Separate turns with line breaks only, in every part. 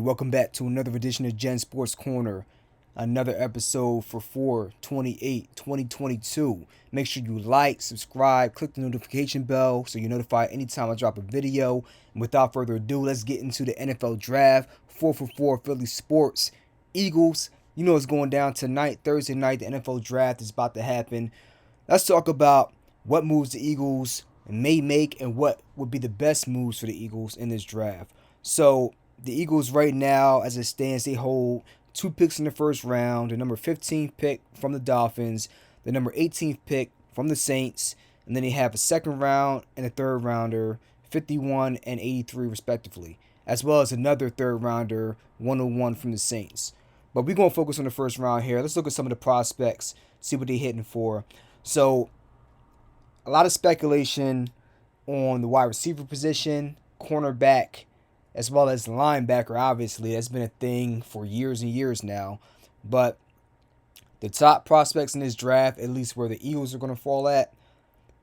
Welcome back to another edition of Gen Sports Corner. Another episode for 4/28/2022. Make sure you like, subscribe, click the notification bell so you're notified anytime I drop a video. And without further ado, let's get into the NFL draft. 4 Philly sports. Eagles, you know what's going down tonight, Thursday night. The NFL draft is about to happen. Let's talk about what moves the Eagles may make and what would be the best moves for the Eagles in this draft. So, the Eagles right now, as it stands, they hold 2 picks in the first round. The number 15th pick from the Dolphins, the number 18th pick from the Saints, and then they have a second round and a third rounder, 51 and 83 respectively, as well as another third rounder, 101 from the Saints. But we're going to focus on the first round here. Let's look at some of the prospects, see what they're hitting for. So, a lot of speculation on the wide receiver position, cornerback, as well as linebacker. Obviously, that's been a thing for years and years now. But the top prospects in this draft, at least where the Eagles are going to fall at,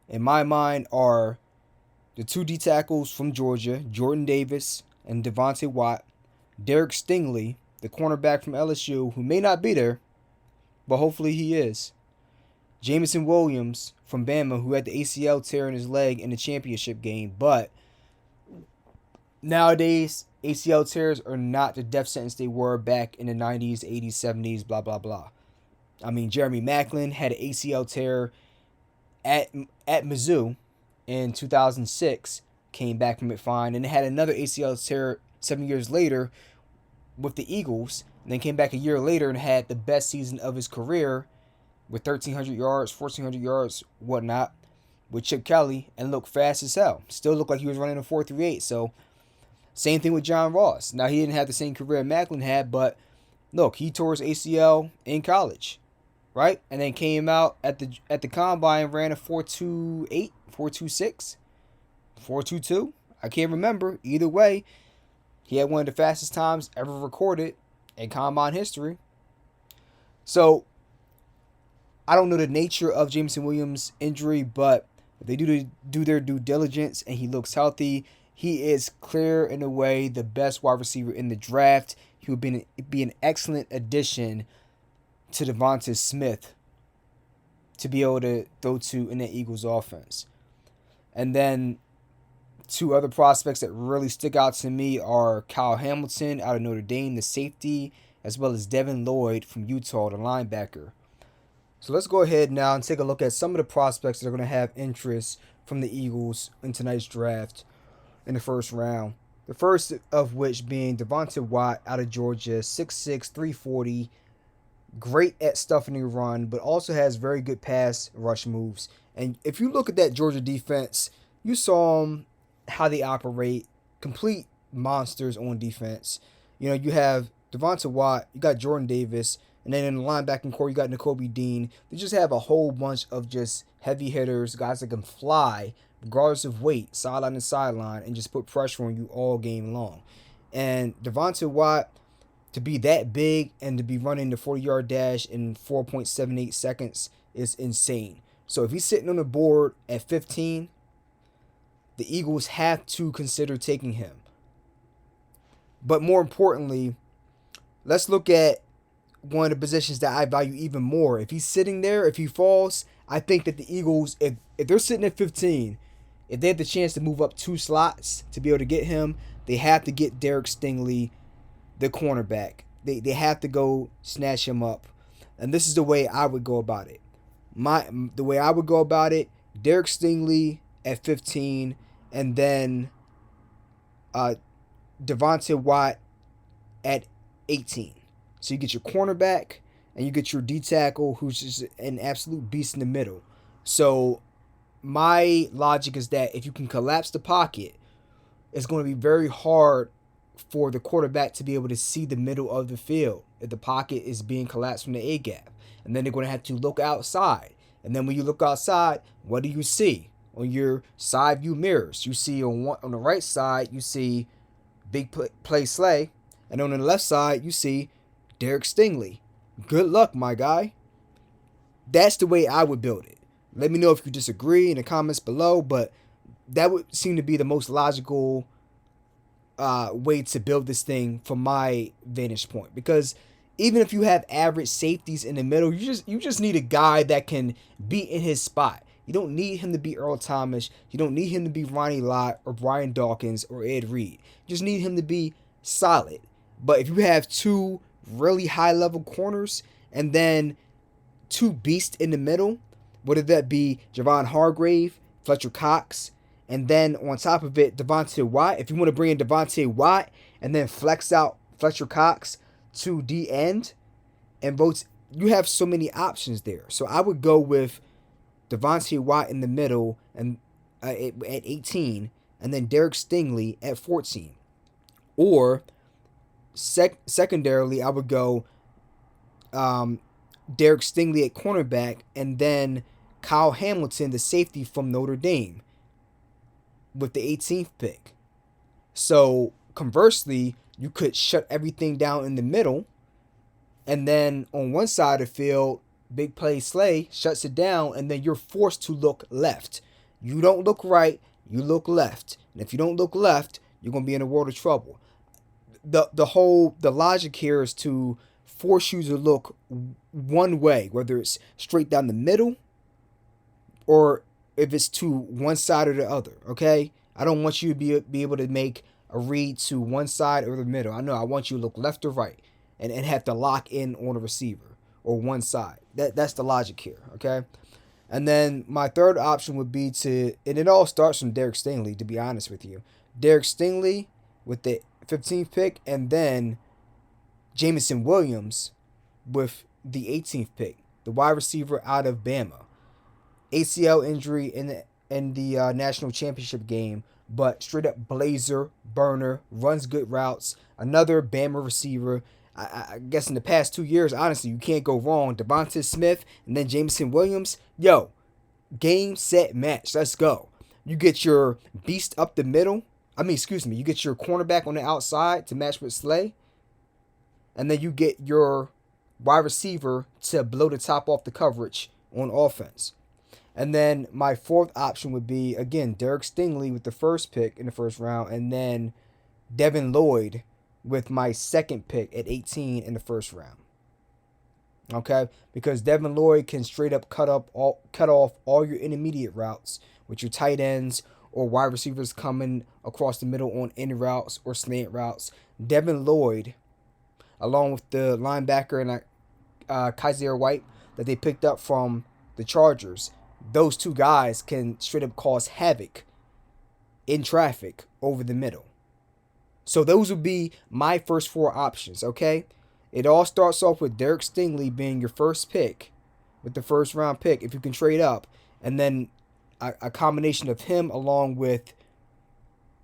in my mind, are the 2 D tackles from Georgia, Jordan Davis and Devontae Watt, Derek Stingley, the cornerback from LSU, who may not be there, but hopefully he is, Jameson Williams from Bama, who had the ACL tear in his leg in the championship game, but nowadays, ACL tears are not the death sentence they were back in the 90s, 80s, 70s, blah, blah, blah. I mean, Jeremy Maclin had an ACL tear at Mizzou in 2006, came back from it fine, and had another ACL tear 7 years later with the Eagles, and then came back a year later and had the best season of his career with 1,300 yards, 1,400 yards, whatnot, with Chip Kelly, and looked fast as hell. Still looked like he was running a 4.38, so same thing with John Ross. Now, he didn't have the same career Maclin had, but look, he tore his ACL in college, right? And then came out at the combine and ran a 4.28, 4.26, 4.22. I can't remember. Either way, he had one of the fastest times ever recorded in combine history. So, I don't know the nature of Jameson Williams' injury, but if they do their due diligence and he looks healthy, he is clear in a way the best wide receiver in the draft. He would be an excellent addition to Devonta Smith to be able to throw to in the Eagles offense. And then 2 other prospects that really stick out to me are Kyle Hamilton out of Notre Dame, the safety, as well as Devin Lloyd from Utah, the linebacker. So let's go ahead now and take a look at some of the prospects that are going to have interest from the Eagles in tonight's draft in the first round. The first of which being Devontae Watt out of Georgia, 6'6", 340, great at stuffing the run, but also has very good pass rush moves. And if you look at that Georgia defense, you saw how they operate, complete monsters on defense. You know, you have Devontae Watt, you got Jordan Davis, and then in the linebacking core, you got Nakobe Dean. They just have a whole bunch of just heavy hitters, guys that can fly regardless of weight, sideline to sideline, and just put pressure on you all game long. And Devontae Watt, to be that big and to be running the 40-yard dash in 4.78 seconds is insane. So if he's sitting on the board at 15, the Eagles have to consider taking him. But more importantly, let's look at one of the positions that I value even more. If he's sitting there, if he falls, I think that the Eagles, if they're sitting at 15, if they have the chance to move up 2 slots to be able to get him, they have to get Derek Stingley, the cornerback. They have to go snatch him up. And this is the way I would go about it. The way I would go about it, Derek Stingley at 15, and then Devontae Watt at 18. So you get your cornerback and you get your D tackle, who's just an absolute beast in the middle. So my logic is that if you can collapse the pocket, it's going to be very hard for the quarterback to be able to see the middle of the field if the pocket is being collapsed from the A gap. And then they're going to have to look outside. And then when you look outside, what do you see? On your side view mirrors, you see on the right side, you see Big Play Slay. And on the left side, you see Derek Stingley. Good luck, my guy. That's the way I would build it. Let me know if you disagree in the comments below, but that would seem to be the most logical way to build this thing from my vantage point, because even if you have average safeties in the middle, you just need a guy that can be in his spot. You don't need him to be Earl Thomas. You don't need him to be Ronnie Lott or Brian Dawkins or Ed Reed. You just need him to be solid. But if you have two really high level corners and then two beasts in the middle, whether that be Javon Hargrave, Fletcher Cox, and then on top of it, Devontae Watt. If you want to bring in Devontae Watt and then flex out Fletcher Cox to the end and votes, you have so many options there. So I would go with Devontae Watt in the middle and at 18, and then Derek Stingley at 14. Or secondarily, I would go Derek Stingley at cornerback, and then Kyle Hamilton, the safety from Notre Dame, with the 18th pick. So conversely, you could shut everything down in the middle, and then on one side of the field, Big Play Slay shuts it down, and then you're forced to look left. You don't look right, you look left. And if you don't look left, you're going to be in a world of trouble. The logic here is to force you to look one way, whether it's straight down the middle or if it's to one side or the other, okay? I don't want you to be able to make a read to one side or the middle. I want you to look left or right and have to lock in on a receiver or one side. That's the logic here, okay? And then my third option would be and it all starts from Derek Stingley, to be honest with you. Derek Stingley with the 15th pick, and then Jameson Williams with the 18th pick, the wide receiver out of Bama. ACL injury in the national championship game, but straight up blazer, burner, runs good routes, another Bama receiver. I guess in the past 2 years, honestly, you can't go wrong. Devonta Smith and then Jameson Williams. Yo, game, set, match. Let's go. You get your beast up the middle. You get your cornerback on the outside to match with Slay. And then you get your wide receiver to blow the top off the coverage on offense. And then my fourth option would be, again, Derek Stingley with the first pick in the first round, and then Devin Lloyd with my second pick at 18 in the first round. Okay? Because Devin Lloyd can straight up cut off all your intermediate routes with your tight ends or wide receivers coming across the middle on in routes or slant routes. Devin Lloyd, along with the linebacker and Kaiser White that they picked up from the Chargers, those two guys can straight up cause havoc in traffic over the middle. So those would be my first four options, okay? It all starts off with Derek Stingley being your first pick, with the first round pick, if you can trade up. And then a combination of him along with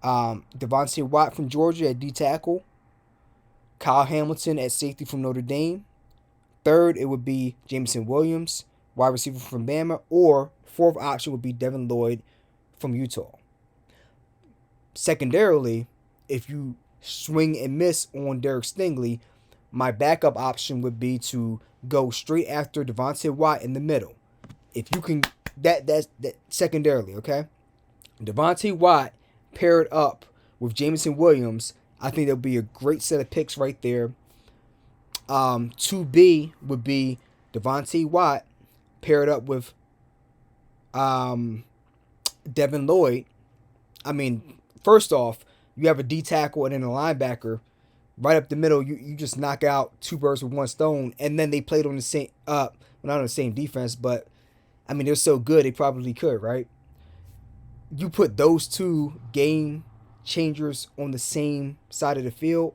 Devontae Watt from Georgia at D-tackle, Kyle Hamilton at safety from Notre Dame. Third, it would be Jameson Williams, wide receiver from Bama, or fourth option would be Devin Lloyd from Utah. Secondarily, if you swing and miss on Derek Stingley, my backup option would be to go straight after Devontae Watt in the middle. If you can, that's secondarily, okay? Devontae Watt paired up with Jameson Williams, I think that'll be a great set of picks right there. 2B would be Devontae Watt paired up with Devin Lloyd. First off, you have a D tackle and then a linebacker right up the middle. You just knock out two birds with one stone, and then they played on the same not on the same defense, but they're so good they probably could, right? You put those two game changers on the same side of the field,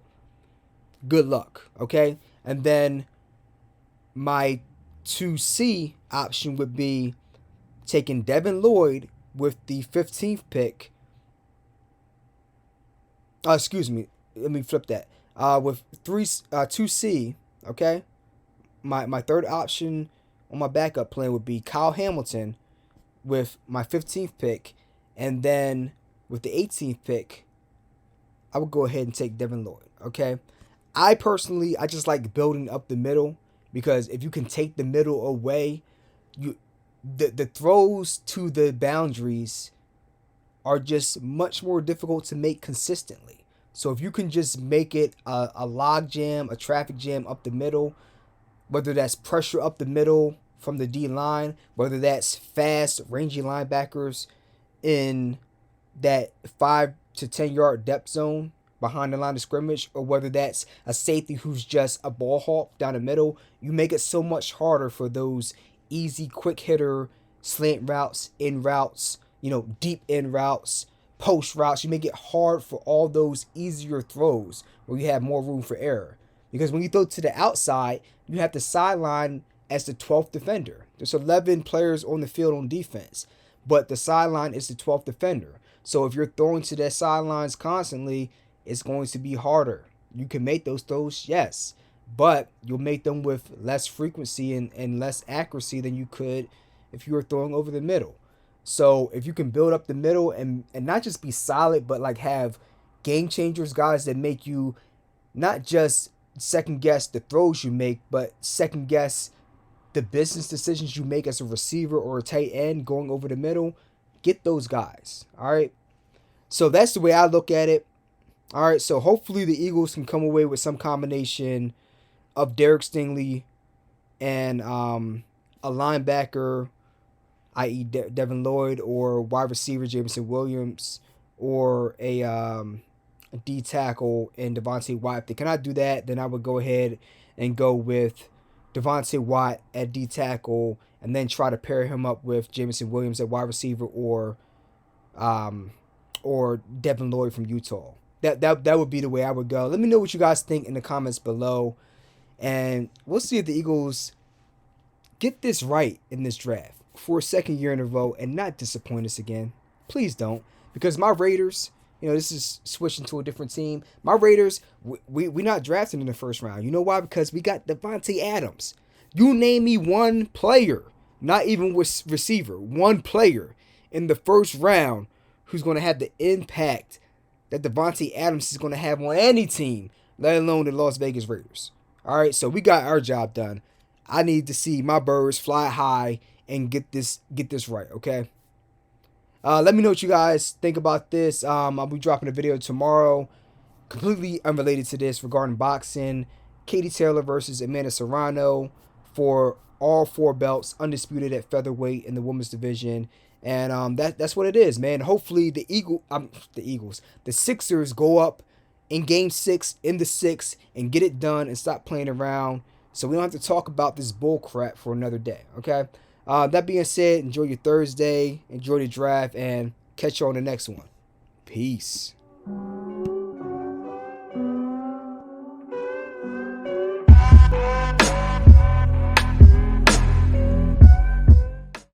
good luck, okay? And then my 2C option would be taking Devin Lloyd with the 15th pick. Excuse me. Let me flip that. With 2C, okay? My third option on my backup plan would be Kyle Hamilton with my 15th pick. And then with the 18th pick, I would go ahead and take Devin Lloyd, okay? I just like building up the middle, because if you can take the middle away, the throws to the boundaries are just much more difficult to make consistently. So if you can just make it a log jam, a traffic jam up the middle, whether that's pressure up the middle from the D line, whether that's fast, rangy linebackers in that 5 to 10 yard depth zone behind the line of scrimmage, or whether that's a safety who's just a ball hawk down the middle, you make it so much harder for those easy, quick hitter slant routes, in routes, deep in routes, post routes. You make it hard for all those easier throws where you have more room for error. Because when you throw to the outside, you have the sideline as the 12th defender. There's 11 players on the field on defense, but the sideline is the 12th defender. So if you're throwing to their sidelines constantly, it's going to be harder. You can make those throws, yes, but you'll make them with less frequency and less accuracy than you could if you were throwing over the middle. So if you can build up the middle and not just be solid, but like have game changers, guys that make you not just second guess the throws you make, but second guess the business decisions you make as a receiver or a tight end going over the middle, get those guys. All right. So that's the way I look at it. All right. So hopefully the Eagles can come away with some combination of Derek Stingley and a linebacker, i.e. Devin Lloyd, or wide receiver Jameson Williams, or a D tackle in Devontae Watt. If they cannot do that, then I would go ahead and go with Devontae Watt at D tackle, and then try to pair him up with Jameson Williams at wide receiver, or Devin Lloyd from Utah. That would be the way I would go. Let me know what you guys think in the comments below, and we'll see if the Eagles get this right in this draft for a second year in a row and not disappoint us again. Please don't, because my Raiders, this is switching to a different team. My Raiders, we not drafting in the first round. You know why? Because we got Devontae Adams. You name me one player, not even with receiver, one player in the first round who's going to have the impact that Devontae Adams is going to have on any team, let alone the Las Vegas Raiders. All right, so we got our job done. I need to see my birds fly high and get this right, okay? Let me know what you guys think about this. I'll be dropping a video tomorrow, completely unrelated to this, regarding boxing. Katie Taylor versus Amanda Serrano for all 4 belts, undisputed at featherweight in the women's division. And that's what it is, man. Hopefully the Sixers go up in Game 6 in the 6th and get it done and stop playing around, so we don't have to talk about this bull crap for another day, okay? That being said, enjoy your Thursday, enjoy the draft, and catch you on the next one. Peace.